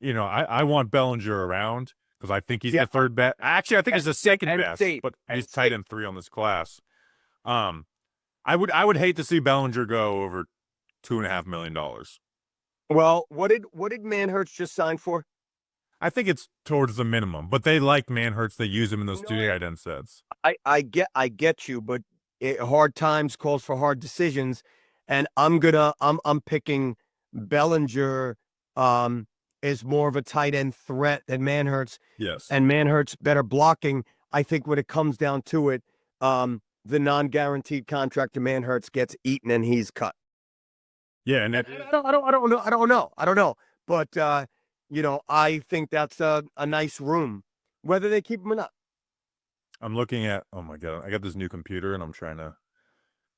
I want Bellinger around because I think he's the third best. Actually, I think he's the second best, but he's tight end 3 on this class. I would hate to see Bellinger go over $2.5 million. Well, what did Manhurts just sign for? I think it's towards the minimum, but they like Manhurts. They use him in those You know, two tight end sets. I get you, but hard times calls for hard decisions, and I'm picking Bellinger is more of a tight end threat than Manhurts, Yes. and Manhurts better blocking. I think when it comes down to it, the non-guaranteed contract to Manhurts gets eaten and he's cut. Yeah, and that I don't know. But I think that's a nice room, whether they keep him or not. I'm looking at. Oh my god, I got this new computer and I'm trying to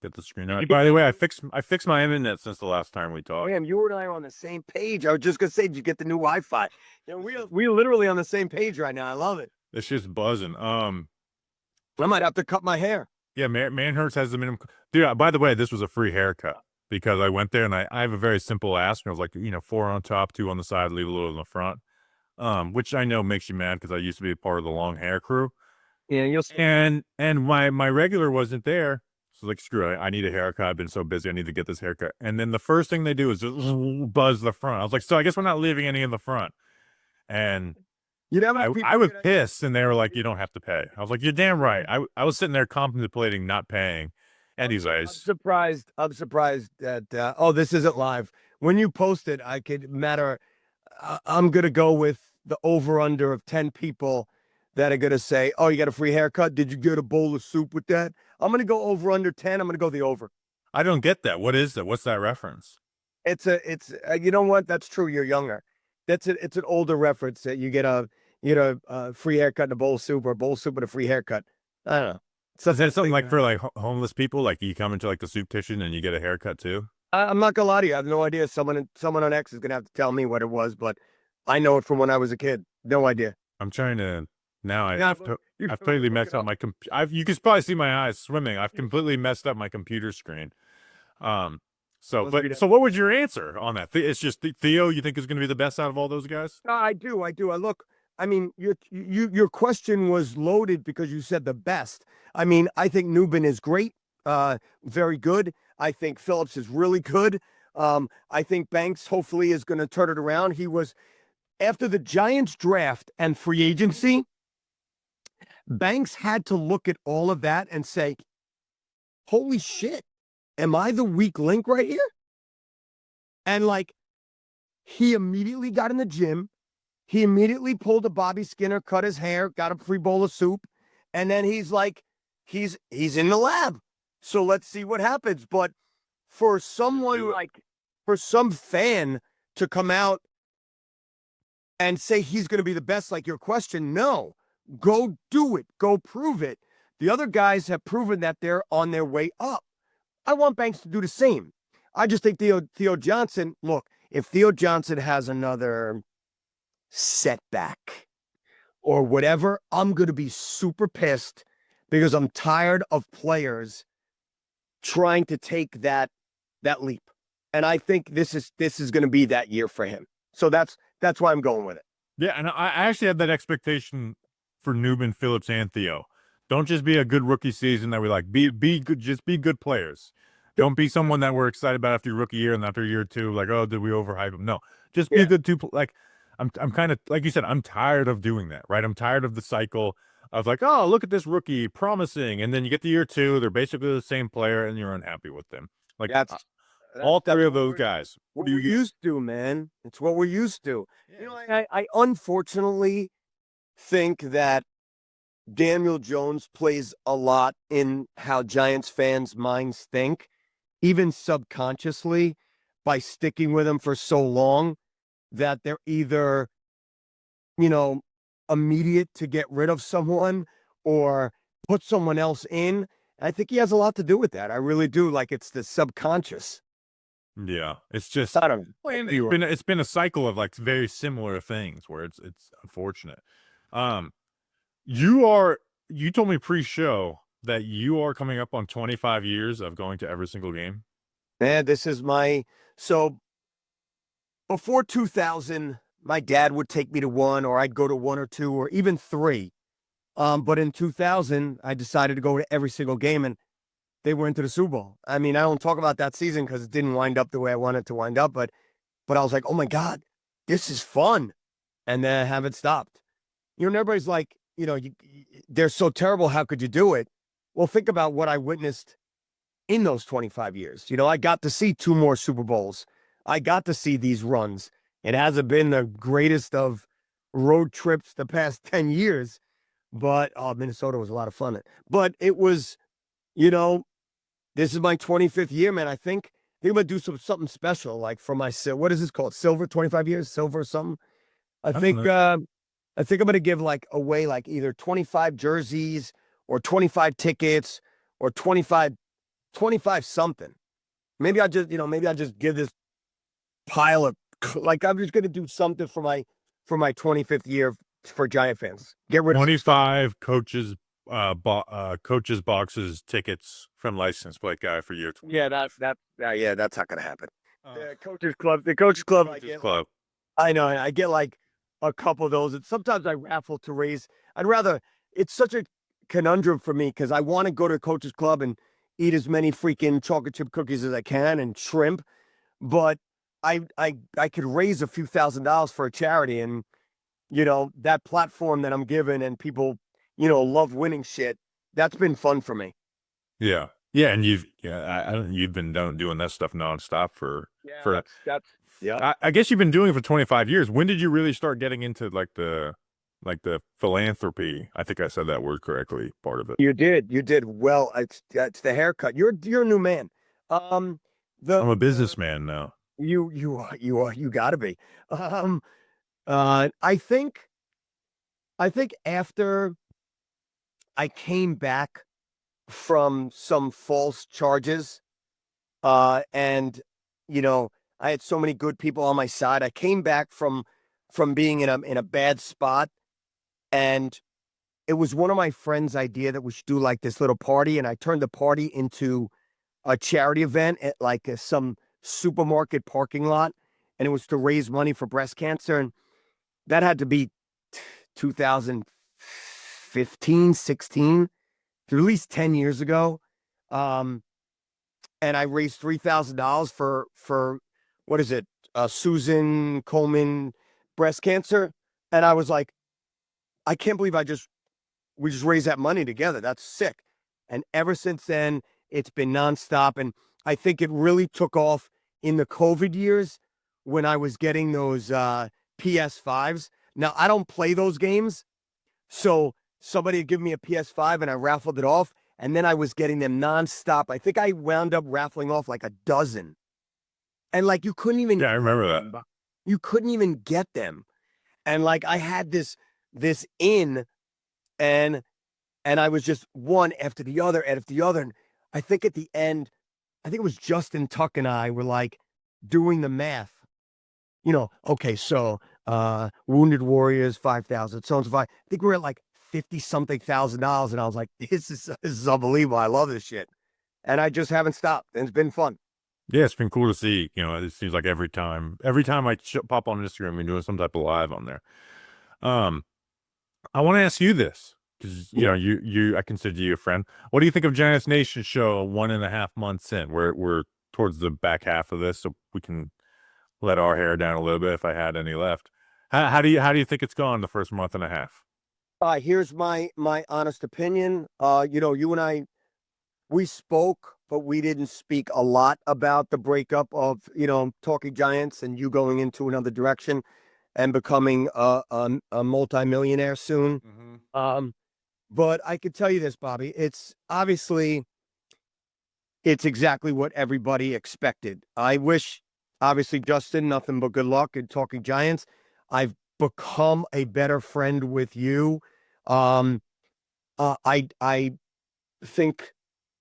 get the screen right. By the way, I fixed my internet since the last time we talked. Damn, you and I are on the same page. I was just gonna say, did you get the new Wi-Fi? We literally on the same page right now. I love it. It's just buzzing. I might have to cut my hair. Yeah, Manhurts has the minimum. Dude, by the way, this was a free haircut because I went there and I have a very simple ask. And I was like, 4 on top, 2 on the side, leave a little in the front. Which I know makes you mad because I used to be a part of the long hair crew. Yeah, you'll see. And my regular wasn't there. So like, screw it. I need a haircut. I've been so busy. I need to get this haircut. And then the first thing they do is just buzz the front. I was like, so I guess we're not leaving any in the front. And I was pissed, and they were like, you don't have to pay. I was like, you're damn right. I was sitting there contemplating not paying. Anyways, I'm surprised that this isn't live. When you post it, I'm gonna go with the over under of 10 people that are gonna say, "Oh, you got a free haircut? Did you get a bowl of soup with that?" I'm gonna go over under 10. I'm gonna go the over. I don't get that. What is that? What's that reference? It's you know what? That's true. You're younger. It's an older reference that you get a free haircut and a bowl of soup, or a bowl of soup and a free haircut. I don't know. Is that something like for like homeless people? Like you come into like the soup kitchen and you get a haircut too? I'm not gonna lie to you. I have no idea. Someone on X is gonna have to tell me what it was, but I know it from when I was a kid. No idea. I'm trying to now. Yeah, I've totally messed up my you can probably see my eyes swimming. I've completely messed up my computer screen. So what was your answer on that? It's just Theo. You think is going to be the best out of all those guys? No, I do. I look. I mean, your question was loaded because you said the best. I mean, I think Newbin is great, very good. I think Phillips is really good. I think Banks hopefully is going to turn it around. He was after the Giants draft and free agency. Banks had to look at all of that and say, "Holy shit, am I the weak link right here?" And like, he immediately got in the gym. He immediately pulled a Bobby Skinner, cut his hair, got a free bowl of soup, and then he's like, he's in the lab. So let's see what happens. But for some fan to come out and say he's going to be the best, like your question, no, go do it, go prove it. The other guys have proven that they're on their way up. I want Banks to do the same. I just think Theo Johnson. Look, if Theo Johnson has another setback or whatever, I'm going to be super pissed because I'm tired of players trying to take that leap. And I think this is going to be that year for him. So that's why I'm going with it. Yeah, and I actually had that expectation for Newman, Phillips, and Theo. Don't just be a good rookie season that we like. Be good. Just be good players. Don't be someone that we're excited about after your rookie year and after year two, like, oh, did we overhype him? No, just be a good two. Like, I'm kind of like you said. I'm tired of doing that. Right? I'm tired of the cycle of like, oh, look at this rookie, promising, and then you get to year two, they're basically the same player, and you're unhappy with them. Like all three of those guys. What are you used to, man? It's what we're used to. You know, I unfortunately think that Daniel Jones plays a lot in how Giants fans' minds think, even subconsciously, by sticking with him for so long that they're either, immediate to get rid of someone or put someone else in. I think he has a lot to do with that. I really do. Like, it's the subconscious. Yeah, it's just it's been a cycle of like very similar things where it's unfortunate. You told me pre-show that you are coming up on 25 years of going to every single game. Man, this is so before 2000, my dad would take me to one, or I'd go to one or two or even three. But in 2000, I decided to go to every single game. And they went to the Super Bowl. I mean, I don't talk about that season because it didn't wind up the way I wanted it to wind up, but I was like, oh my God, this is fun. And then I haven't stopped. You know, and everybody's like, they're so terrible. How could you do it? Well, think about what I witnessed in those 25 years. I got to see two more Super Bowls. I got to see these runs. It hasn't been the greatest of road trips the past 10 years, but Minnesota was a lot of fun. But it was, this is my 25th year, man. I think I'm gonna do something special, like for my what is this called? Silver, 25 years, silver or something. I I don't think know. I think I'm gonna give like away like either 25 jerseys or 25 tickets or 25 something. Maybe I just give this pile of like I'm just gonna do something for my 25th year for Giant fans. Get rid of 25 coaches boxes tickets from licensed plate guy for year 20. yeah, that's not gonna happen. Uh, The coaches club, coaches club. I know, I get like a couple of those, and sometimes I raffle to raise. I'd rather. It's such a conundrum for me because I want to go to coaches club and eat as many freaking chocolate chip cookies as I can and shrimp, but I could raise a few $1,000s for a charity, and that platform that I'm given and people love winning shit. That's been fun for me. Yeah. Yeah, and you've been doing that stuff nonstop for That's yeah. I guess you've been doing it for 25 years. When did you really start getting into like the philanthropy? I think I said that word correctly, part of it. You did well. It's the haircut. You're a new man. Um, I'm a the businessman now. you gotta be. Um, I think after I came back from some false charges, and I had so many good people on my side. I came back from being in a bad spot, and it was one of my friends' idea that we should do like this little party, and I turned the party into a charity event at like some supermarket parking lot, and it was to raise money for breast cancer, and that had to be 2015, 16, at least 10 years ago. Um, and I raised $3,000 for what is it? Susan Coleman breast cancer. And I was like, I can't believe we just raised that money together. That's sick. And ever since then, it's been nonstop. And I think it really took off in the COVID years when I was getting those PS5s. Now I don't play those games, so somebody had given me a PS5 and I raffled it off, and then I was getting them nonstop. I think I wound up raffling off like a dozen, and like Yeah, I remember that. you couldn't even get them. And like I had this in, and I was just one after the other after the other. And I think at the end, I think it was Justin Tuck and I were like doing the math. Okay, so Wounded Warriors 5,000, so I think we're at like 50 something $1,000, and I was like, this is unbelievable. I love this shit, and I just haven't stopped, and it's been fun. Yeah, it's been cool to see. It seems like every time I pop on Instagram, you're doing some type of live on there. Um, I want to ask you this because Yeah. I consider you a friend. What do you think of Giants Nation show 1.5 months in? We're towards the back half of this, so we can let our hair down a little bit if I had any left. How do you think it's gone the first month and a half? Here's my honest opinion. You and I, we spoke, but we didn't speak a lot about the breakup of Talking Giants and you going into another direction and becoming a multimillionaire soon. Mm-hmm. But I could tell you this, Bobby. It's exactly what everybody expected. I wish, obviously, Justin, nothing but good luck in Talking Giants. I've become a better friend with you. Um, I think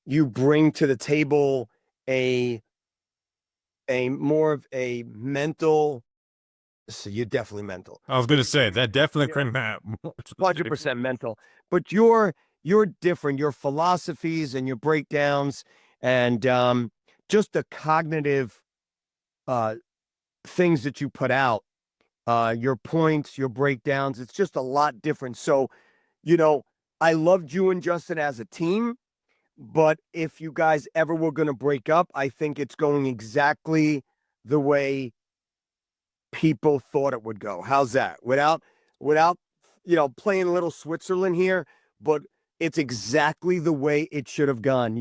you bring to the table a more of a mental. So you're definitely mental. I was gonna say that definitely couldn't happen. 100% mental, but you're different. Your philosophies and your breakdowns and just the cognitive uh things that you put out, your points, your breakdowns, it's just a lot different. So, you know, I loved you and Justin as a team, But if you guys ever were going to break up, I think it's going exactly the way people thought it would go. How's that? Without playing a little Switzerland here, but it's exactly the way it should have gone.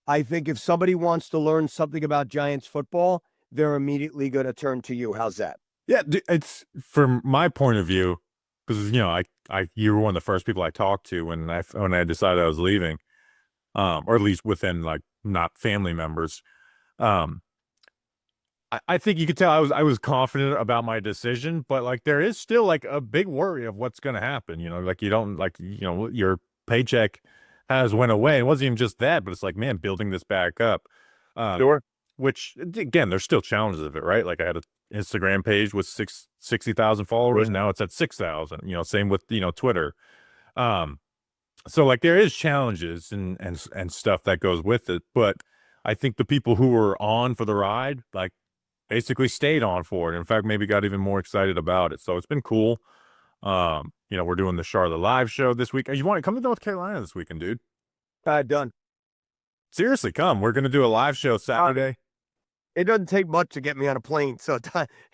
I think if somebody wants to learn something about Giants football, they're immediately going to turn to you. How's that? Yeah, it's from my point of view, because you were one of the first people I talked to when I decided I was leaving, or at least within like not family members. Um, I think you could tell I was confident about my decision, but like there is still like a big worry of what's going to happen. Like you don't like your paycheck has went away. It wasn't even just that, but it's like, man, building this back up. Um, Sure. which again, there's still challenges of it, right? Like I had an Instagram page with 60,000 followers. Now it's at 6,000. Same with Twitter. Um, so like there is challenges and stuff that goes with it, but I think the people who were on for the ride, like basically stayed on for it. In fact, maybe got even more excited about it. So it's been cool. We're doing the Charlotte live show this week. You want to come to North Carolina this weekend, dude? Done. Seriously, come. We're gonna do a live show Saturday. It doesn't take much to get me on a plane, so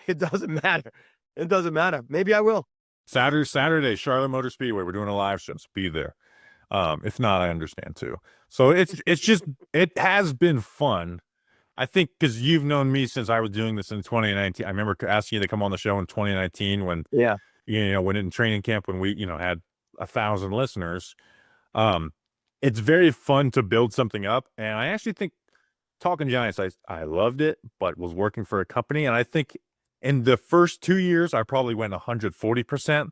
it doesn't matter. It doesn't matter. Maybe I will. Saturday, Charlotte Motor Speedway. We're doing a live show. So be there. If not, I understand too. So it's just it has been fun. I think because you've known me since I was doing this in 2019. I remember asking you to come on the show in 2019 when Yeah. when in training camp when we had 1,000 listeners. Um, it's very fun to build something up, and I actually think Talking Giants, I loved it, but was working for a company, and I think in the first 2 years I probably went 140%,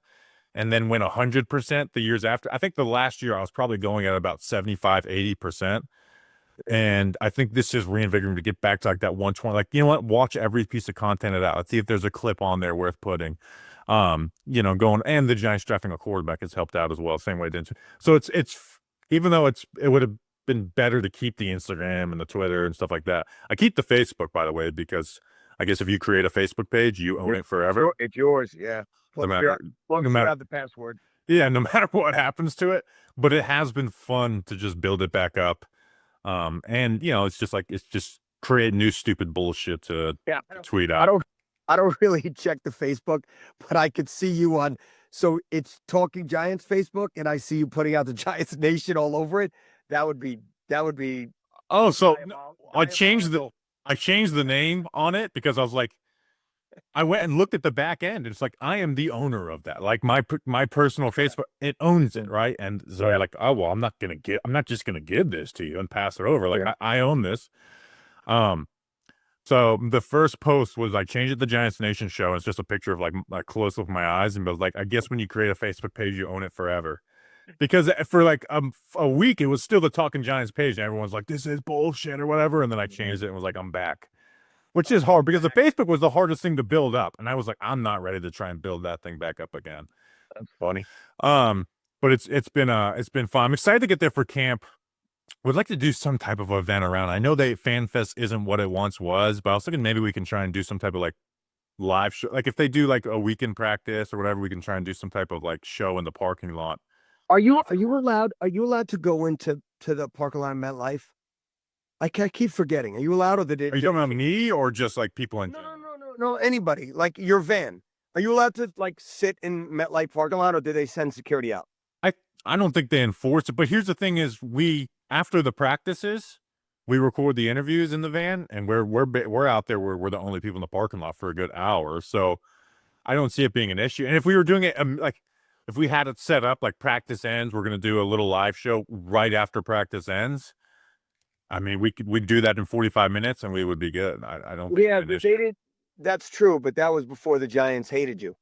and then went 100% the years after. I think the last year I was probably going at about 75, 80%. And I think this is reinvigorating to get back to like that 120. Like, you know what? Watch every piece of content it out. Let's see if there's a clip on there worth putting. Going and the Giants drafting a quarterback has helped out as well. Same way it did. So it's even though it would have been better to keep the Instagram and the Twitter and stuff like that. I keep the Facebook, by the way, because I guess if you create a Facebook page, you own it forever. It's yours. Yeah. No matter, Plus no you matter, have the password. yeah, no matter what happens to it. But it has been fun to just build it back up. And it's just create new stupid bullshit to Yeah. tweet I out. don't I don't really check the Facebook, but I could see you on. So it's Talking Giants Facebook, and I see you putting out the Giants Nation all over it. That would be Oh, so diabolical. I changed the name on it because I was like, I went and looked at the back end. It's like I am the owner of that. Like my personal Facebook, it owns it, right? And so you're like, oh well, I'm not just gonna give this to you and pass it over. Like Yeah. I own this. Um, So the first post was I changed it to Giants Nation show. It's just a picture of like a close up of my eyes, and it was like, I guess when you create a Facebook page, you own it forever. Because for like a week, it was still the Talking Giants page, and everyone's like, "This is bullshit" or whatever. And then I changed it and was like, "I'm back," which is hard because the Facebook was the hardest thing to build up, and I was like, "I'm not ready to try and build that thing back up again." That's funny. Um, but it's been fun. I'm excited to get there for camp. Would like to do some type of event around. I know that FanFest isn't what it once was, but I was thinking maybe we can try and do some type of like live show. Like if they do like a weekend practice or whatever, we can try and do some type of like show in the parking lot. Are you allowed to go into the parking lot of MetLife? I keep forgetting. Are you allowed, or did it? Are you talking about me or just like people in No, no, general? no, no, no. Anybody, like your van. Are you allowed to like sit in MetLife parking lot, or do they send security out? I I don't think they enforce it, but here's the thing: is we after the practices, we record the interviews in the van, and we're out there. We're the only people in the parking lot for a good hour, so I don't see it being an issue. And if we were doing it, like if we had it set up like practice ends, we're gonna do a little live show right after practice ends. I mean, we'd do that in 45 minutes, and we would be good. I don't think Yeah, it's an they issue. did. That's true, but that was before the Giants hated you.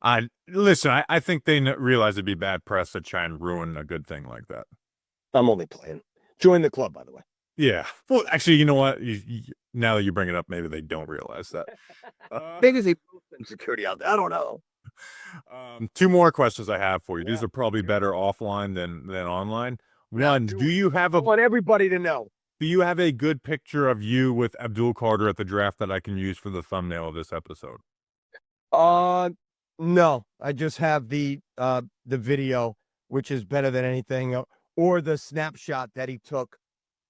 I listen. I think they realize it'd be bad press to try and ruin a good thing like that. I'm only playing. Join the club, by the way. Yeah. Well, actually, you know what? Now that you bring it up, maybe they don't realize that. Big as they send security out there. I don't know. Two more questions I have for you. These Yeah. are probably better offline than online. Yeah, One, do do it. you have I a want everybody to know. do you have a good picture of you with Abdul Carter at the draft that I can use for the thumbnail of this episode? Uh, no, I just have the video, which is better than anything. or the snapshot that he took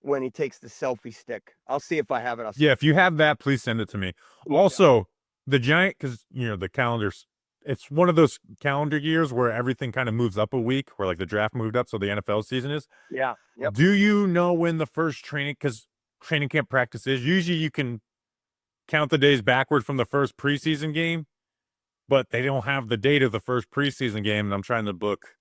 when he takes the selfie stick. I'll see if I have it. Yeah, if you have that, please send it to me. Also, the giant, because the calendars, it's one of those calendar years where everything kind of moves up a week, where like the draft moved up, so the NFL season is. Yeah. Yep. Do you know when the first because training camp practice is? Usually you can count the days backward from the first preseason game, but they don't have the date of the first preseason game, and I'm trying to book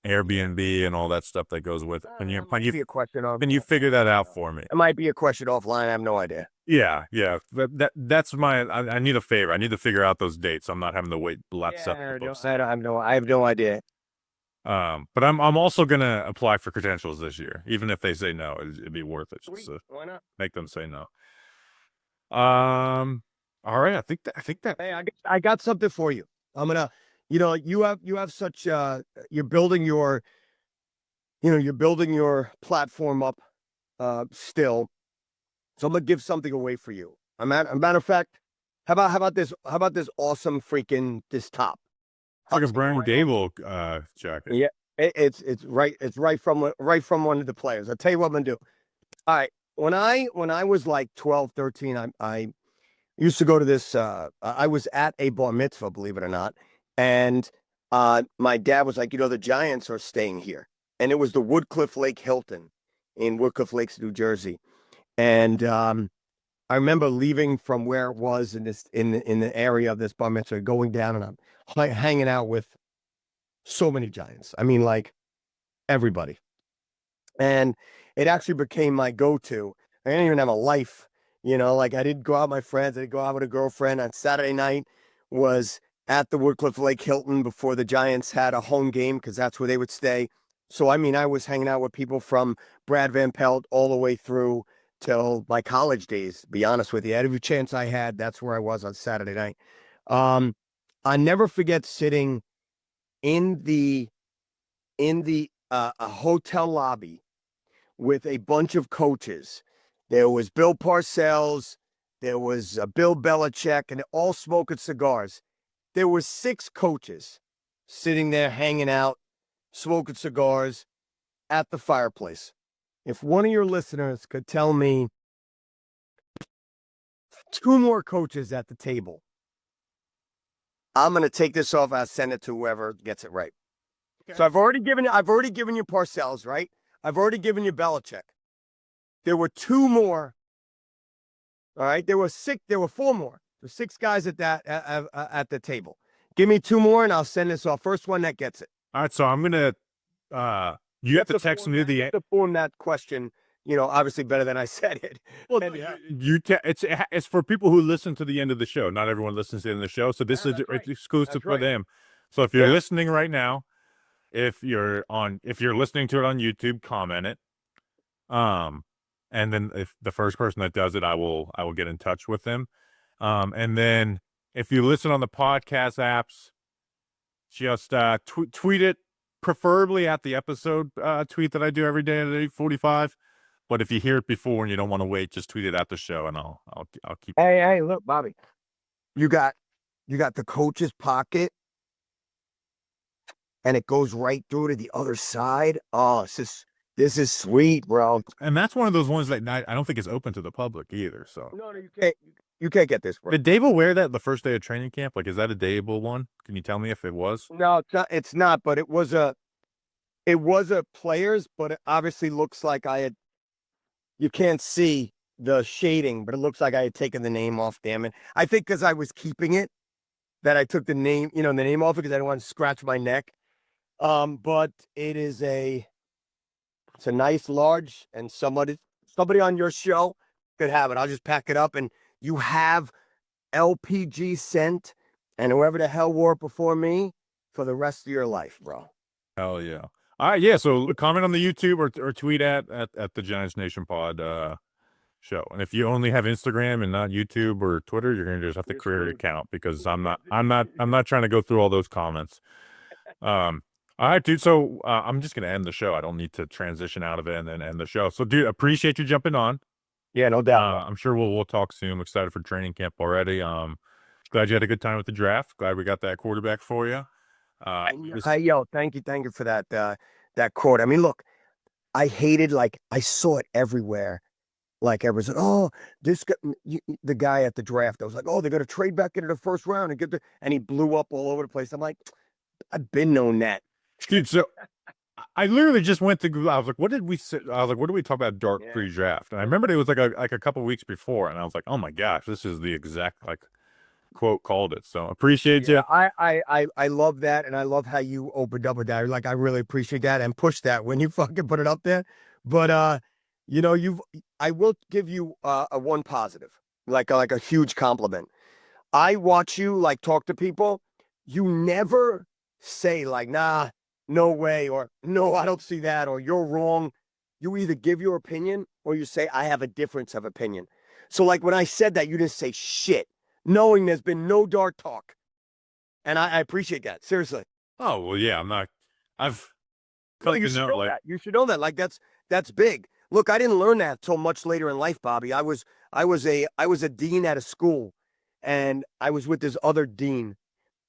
Airbnb and all that stuff that goes with it. Can you figure that out for me? It might be a question offline. I have no idea. Yeah. That's my. I need a favor. I need to figure out those dates. I'm not having to wait lots of stuff. I have no idea. But I'm also gonna apply for credentials this year, even if they say no. It'd be worth it just to Why not? make them say no. All right. I think that. Hey, I got something for you. I'm gonna, you have such you're building your platform up still. So I'm gonna give something away for you. A matter of fact, how about this awesome freaking this top? It's like a Brian Dable jacket. Yeah, it's right from one of the players. I'll tell you what I'm gonna do. All right. When I was like 12, 13, I used to go to this I was at a bar mitzvah, believe it or not. And my dad was like, the Giants are staying here. And it was the Woodcliff Lake Hilton in Woodcliff Lakes, New Jersey. And I remember leaving from where it was in the area of this bar mitzvah, going down, and I'm hanging out with so many Giants. I mean, like everybody. And it actually became my go-to. I didn't even have a life, like I didn't go out with my friends. I didn't go out with a girlfriend. On Saturday night was at the Woodcliff Lake Hilton before the Giants had a home game, because that's where they would stay. So, I mean, I was hanging out with people from Brad Van Pelt all the way through till my college days, to be honest with you. Every chance I had, that's where I was on Saturday night. I never forget sitting in the a hotel lobby with a bunch of coaches. There was Bill Parcells, there was Bill Belichick, and all smoking cigars. There were 6 coaches sitting there hanging out, smoking cigars at the fireplace. If one of your listeners could tell me 2 more coaches at the table, I'm going to take this off. I'll send it to whoever gets it right. Okay. So I've already given you Parcells, right? I've already given you Belichick. There were 2 more. All right. There were 4 more. There's 6 guys at the table. Give me 2 more and I'll send this off. First one that gets it. All right. So I'm going to, you have to text me to form that question, obviously better than I said it. Well, it's for people who listen to the end of the show. Not everyone listens to the end of the show. So this is exclusive for them. So if you're listening right now, if you're listening to it on YouTube, comment it. And then if the first person that does it, I will get in touch with them. And then if you listen on the podcast apps, just tweet it, preferably at the episode tweet that I do every day at 8:45. But if you hear it before and you don't want to wait, just tweet it at the show, and I'll keep. Hey, look, Bobby, you got the coach's pocket, and it goes right through to the other side. Oh, this is sweet, bro. And that's one of those ones that I don't think is open to the public either. So no, you can't. You can't get this, bro. Did Dable wear that the first day of training camp? Like, is that a Dable one? Can you tell me if it was? No, it's not. But it was a player's. But it obviously looks like I had. You can't see the shading, but it looks like I had taken the name off. Damn it! I think because I was keeping it, that I took the name, the name off it, because I didn't want to scratch my neck. But it's a nice large, and somebody on your show could have it. I'll just pack it up, and you have LPG scent, and whoever the hell wore it before me for the rest of your life, bro. Hell yeah. All right, yeah. So comment on the YouTube or tweet at the Giants Nation Pod show. And if you only have Instagram and not YouTube or Twitter, you're gonna just have to create an account, because I'm not trying to go through all those comments. All right, dude. So I'm just gonna end the show. I don't need to transition out of it and then end the show. So, dude, appreciate you jumping on. Yeah, no doubt. I'm sure we'll talk soon. I'm excited for training camp already. Glad you had a good time with the draft. Glad we got that quarterback for you. Thank you for that quote. I mean, look, I hated, like, I saw it everywhere. Like everyone's like, oh, this guy, the guy at the draft, I was like, oh, they're gonna trade back into the first round and and he blew up all over the place. I'm like, I've been known that. Dude, so I literally just went to Google. I was like, what did we say? I was like, what did we talk about dark Yeah. pre-draft? And I remembered it was like a couple weeks before, and I was like, oh my gosh, this is the exact like quote called it. So appreciate Yeah, you. I love that, and I love how you opened up with that. Like, I really appreciate that and push that when you fucking put it up there. But you know, I will give you a one positive, like a huge compliment. I watch you like talk to people. You never say like, nah, no way, or no, I don't see that, or you're wrong. You either give your opinion or you say, I have a difference of opinion. So like when I said that, you didn't say shit, knowing there's been no dark talk. And I appreciate that. Seriously. Oh well, yeah, I'm not. I've No, come you to should know know like that. You should know that. Like that's big. Look, I didn't learn that till much later in life, Bobby. I was a dean at a school, and I was with this other dean,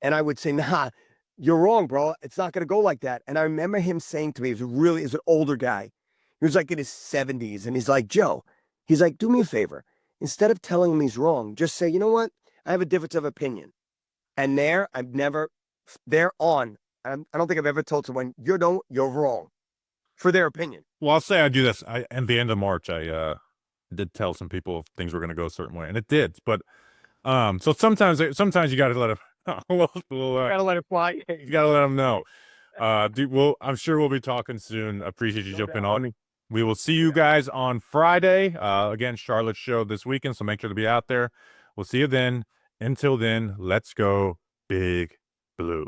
and I would say, nah, you're wrong, bro. It's not gonna go like that. And I remember him saying to me, he's an older guy. He was like in his 70s, and he's like, Joe, he's like, do me a favor. Instead of telling him he's wrong, just say, you know what? I have a difference of opinion. And there, I've never, they're on. I don't think I've ever told someone, you're wrong for their opinion. well, I'll say I do this. I at the end of March, I did tell some people if things were going to go a certain way, and it did. But so sometimes you got to let it. Gotta let it fly. You got to let them know. Dude, I'm sure we'll be talking soon. Appreciate you No jumping doubt, on. homie. We will see you guys on Friday. Again, Charlotte's show this weekend, so make sure to be out there. We'll see you then. Until then, let's go Big Blue.